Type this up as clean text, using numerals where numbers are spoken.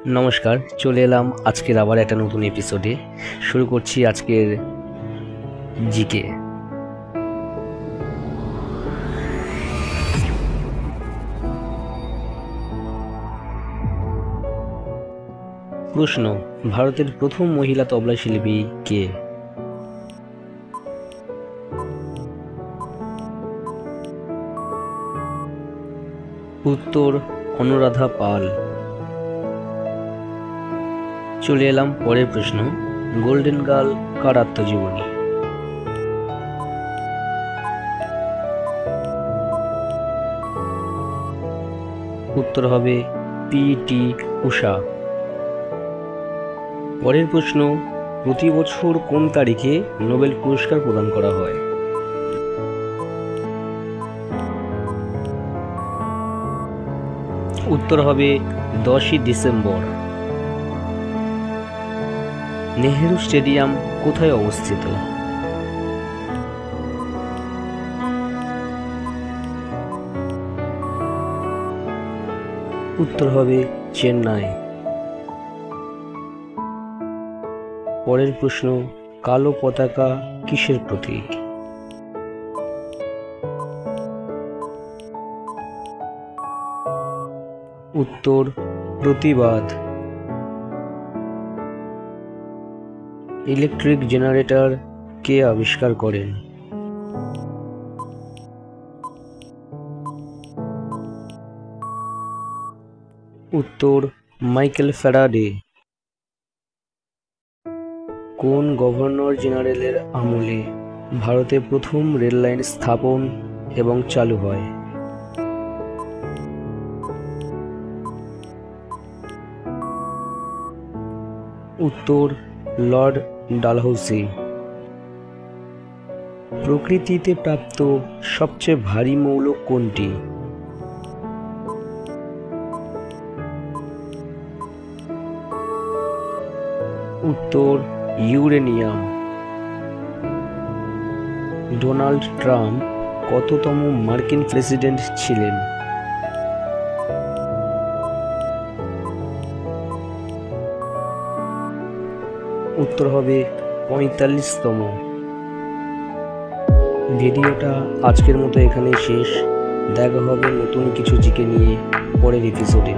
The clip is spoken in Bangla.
নমস্কার, চলে এলাম আজকের আবার একটা নতুন এপিসোডে। শুরু করছি আজকের জিকে। প্রশ্ন: ভারতের প্রথম মহিলা তবলা শিল্পী কে? উত্তর: অনুরাধা পাল। চলে এলাম পরের প্রশ্ন: গোল্ডেন গার্ল কার আত্মজীবনী? উত্তর হবে পি.টি. ঊষা। পরের প্রশ্ন: প্রতি বছর কোন তারিখে নোবেল পুরস্কার প্রদান করা হয়? উত্তর হবে 10ই ডিসেম্বর। নেহেরু স্টেডিয়াম কোথায় অবস্থিত? উত্তর হবে চেন্নাই। পরের প্রশ্ন: কালো পতাকা কিসের প্রতীক? উত্তর: প্রতিবাদ। ইলেকট্রিক জেনারেটর কে আবিষ্কার করেন? উত্তর: মাইকেল ফ্যারাডে। কোন গভর্নর জেনারেলের আমলে ভারতে প্রথম রেল লাইন স্থাপন এবং চালু হয়? উত্তর: লর্ড ডালহৌসি। প্রকৃতিতে প্রাপ্ত সবচেয়ে ভারী মৌল কোনটি? উত্তর: ইউরেনিয়াম। ডোনাল্ড ট্রাম্প কততম মার্কিন প্রেসিডেন্ট ছিলেন? উত্তর হবে 45তম। ভিডিওটা আজকের মতো এখানেই শেষ। দেখা হবে নতুন কিছু জিকে নিয়ে পরের এপিসোডে।